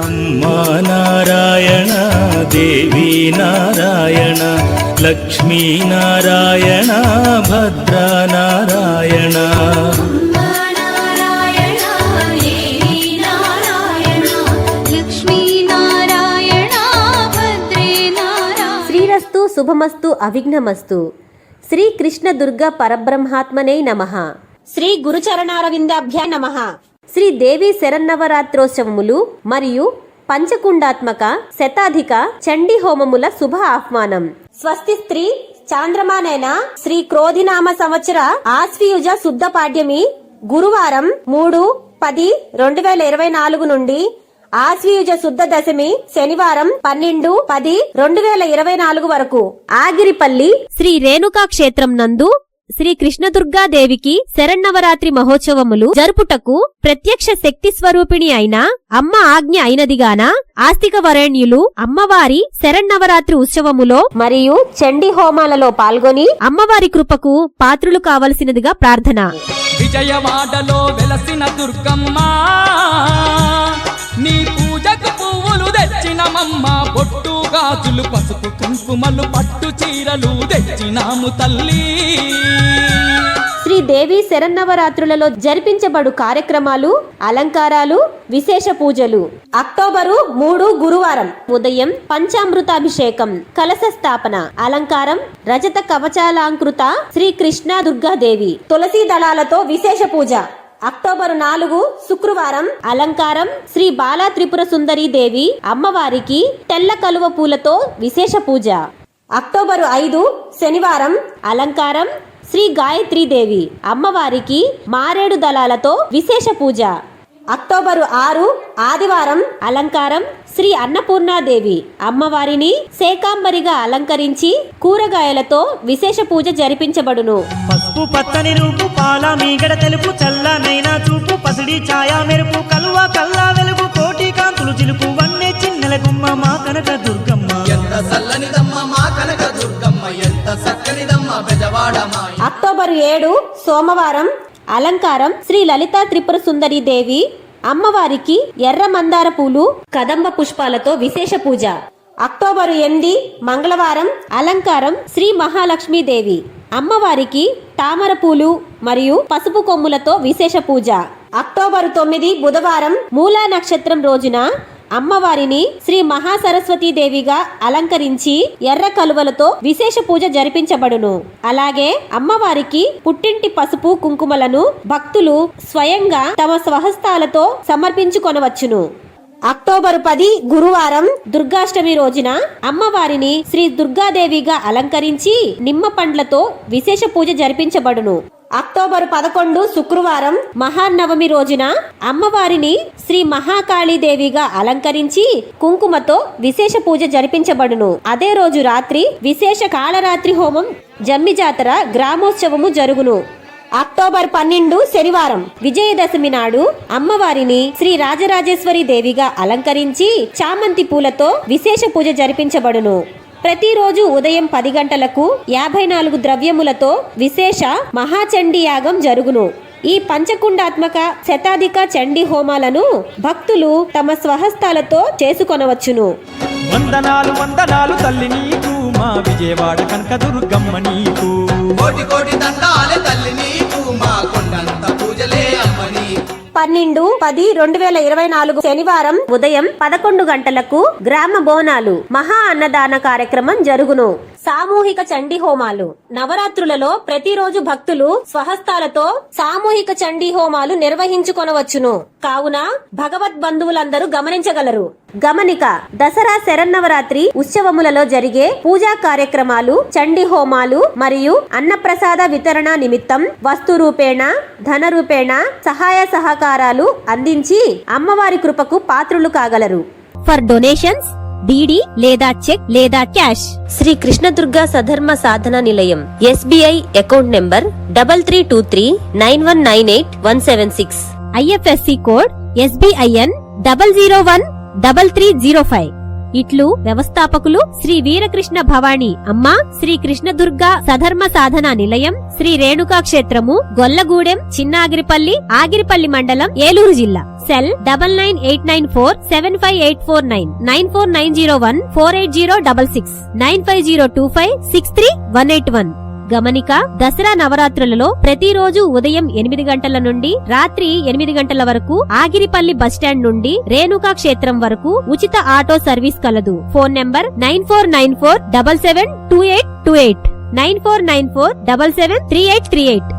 అమ్మా నారాయణ దేవీ నారాయణ లక్ష్మీ నారాయణ భద్ర నారాయణ శ్రీరస్తు శుభమస్తు అవిఘ్నమస్తు. శ్రీ కృష్ణ దుర్గా పరబ్రహ్మాత్మనే నమః. శ్రీ గురుచరణారవిందాభ్యాయ నమః. శ్రీ దేవి శరన్నవరాత్రోత్సవములు మరియు పంచకుండాత్మక శతాధిక చండీ హోమముల శుభ ఆహ్వానం. స్వస్తి స్త్రీ చాంద్రమానేన శ్రీ క్రోధినామ సంవత్సర ఆశ్వయుజ శుద్ధ పాడ్యమి గురువారం 3/10/2024 నుండి ఆశ్వయుజ శుద్ధ దశమి శనివారం 12/10/2024 వరకు ఆగిరిపల్లి శ్రీ రేణుకా క్షేత్రం నందు శ్రీ కృష్ణదుర్గాదేవికి శరన్నవరాత్రి మహోత్సవములు జరుపుటకు ప్రత్యక్ష శక్తి స్వరూపిణి అయిన అమ్మ ఆజ్ఞ అయినదిగాన ఆస్తిక వరేణ్యులు అమ్మవారి శరన్నవరాత్రి ఉత్సవములో మరియు చండీ హోమాలలో పాల్గొని అమ్మవారి కృపకు పాత్రులు కావలసినదిగా ప్రార్థన. విజయవాడలో వెలసిన దుర్గమ్మ నీ పూజకు పువ్వులు తెచ్చినమమ్మ, బొట్టు గాజులు పసుపు కుంకుమలు పట్టు చీరలు తెచ్చినాము తల్లి. శ్రీ దేవి శరన్నవరాత్రులలో జరిపించబడు కార్యక్రమాలు, అలంకారాలు, విశేష పూజలు. అక్టోబరు 3 గురువారం ఉదయం పంచామృతాభిషేకం, కలశ స్థాపన, అలంకారం రజత కవచాలంకృత శ్రీ కృష్ణ దుర్గాదేవి, తులసి దళాలతో విశేష పూజ. అక్టోబరు 4 శుక్రవారం అలంకారం శ్రీ బాలా త్రిపుర సుందరి దేవి అమ్మవారికి తెల్ల కలువ పూలతో విశేష పూజ. అక్టోబరు 5 శనివారం అలంకారం శ్రీ గాయత్రీదేవి అమ్మవారికి మారేడు దళాలతో విశేష పూజ. అక్టోబరు 6 ఆదివారం అలంకారం శ్రీ అన్నపూర్ణాదేవి అమ్మవారిని శేకాంబరిగా అలంకరించి కూరగాయలతో విశేష పూజ జరిపించబడును. పసుపు పచ్చని రూపు పాల మీగడ తెలుపు చల్లనైనా చూపు పసిడి ఛాయా మెరుపు కలువ కల్లా వెలుగు కోటి కాంతులు చిలుపు వన్నె చిన్నెల గుమ్మ మా కనక దుర్గమ్మ. ఎంత చల్లనిదమ్మ మా కనక దుర్గమ్మ, ఎంత చక్కనిదమ్మ బెజవాడ మాయ. అక్టోబరు 7 సోమవారం అలంకారం శ్రీ లలితా త్రిపుర సుందరి దేవి అమ్మవారికి ఎర్ర మందార పూలు కదంబ పుష్పాలతో విశేష పూజ. అక్టోబరు 8 మంగళవారం అలంకారం శ్రీ మహాలక్ష్మీదేవి అమ్మవారికి తామర పూలు మరియు పసుపు కొమ్ములతో విశేష పూజ. అక్టోబరు 9 బుధవారం మూలా నక్షత్రం రోజున అమ్మవారిని శ్రీ మహాసరస్వతీ దేవిగా అలంకరించి ఎర్ర కలువలతో విశేష పూజ జరిపించబడును. అలాగే అమ్మవారికి పుట్టింటి పసుపు కుంకుమలను భక్తులు స్వయంగా తమ స్వహస్తాలతో సమర్పించుకొనవచ్చును. అక్టోబరు 10 గురువారం దుర్గాష్టమి రోజున అమ్మవారిని శ్రీ దుర్గాదేవిగా అలంకరించి నిమ్మ పండ్లతో విశేష పూజ జరిపించబడును. అక్టోబరు 11 శుక్రవారం మహానవమి రోజున అమ్మవారిని శ్రీ మహాకాళీదేవిగా అలంకరించి కుంకుమతో విశేష పూజ జరిపించబడును. అదే రోజు రాత్రి విశేష కాళరాత్రి హోమం, జమ్మి జాతర, గ్రామోత్సవము జరుగును. అక్టోబర్ 12 శనివారం విజయదశమి నాడు అమ్మవారిని శ్రీ రాజరాజేశ్వరి దేవిగా అలంకరించి చామంతి పూలతో విశేష పూజ జరిపించబడును. ప్రతిరోజు ఉదయం 10 గంటలకు 54 ద్రవ్యములతో విశేష మహాచండీ యాగం జరుగును. ఈ పంచకుండాత్మక శతాధిక చండీ హోమాలను భక్తులు తమ స్వహస్తాలతో చేసుకొనవచ్చును. వందనాలు వందనాలు తల్లి నీకు, మా విజయవాడ కనక దుర్గమ్మ నీకు. కోటి కోటి దండాలే తల్లి నీకు, మా కొండంత పూజలే అమ్మ నీకు. 12/10/2024 శనివారం ఉదయం 11 గంటలకు గ్రామ బోనాలు మహా అన్నదాన కార్యక్రమం జరుగును. సామూహిక చండీ హోమాలు. నవరాత్రులలో ప్రతిరోజు భక్తులు స్వహస్తాలతో సామూహిక చండీ హోమాలు నిర్వహించుకొనవచ్చును. కావున భగవద్ బంధువులందరూ గమనించగలరు. గమనిక: దసరా శరన్నవరాత్రి ఉత్సవములలో జరిగే పూజా కార్యక్రమాలు, చండీ హోమాలు మరియు అన్నప్రసాద వితరణ నిమిత్తం వస్తు రూపేణ, ధన రూపేణ సహాయ సహకారాలు అందించి అమ్మవారి కృపకు పాత్రులు కాగలరు. ఫర్ డొనేషన్స్ డిడి లేదా చెక్ లేదా క్యాష్ శ్రీ కృష్ణదుర్గా సధర్మ సాధన నిలయం, SBI account number 332391981176, IFSC code SBIN 0013305. ఇట్లు వ్యవస్థాపకులు శ్రీ వీరకృష్ణ భవాని అమ్మ, శ్రీ కృష్ణదుర్గ సధర్మ సాధన నిలయం, శ్రీ రేణుకా క్షేత్రము, గొల్లగూడెం, చిన్నాగిరిపల్లి, ఆగిరిపల్లి మండలం, ఏలూరు జిల్లా. సెల్ 9989475849 949014806 9502563181. గమనిక: దసరా నవరాత్రులలో ప్రతిరోజు ఉదయం 8 గంటల నుండి రాత్రి 8 గంటల వరకు ఆగిరిపల్లి బస్టాండ్ నుండి రేణుకా క్షేత్రం వరకు ఉచిత ఆటో సర్వీస్ కలదు. Phone number 9494772828 9494773838.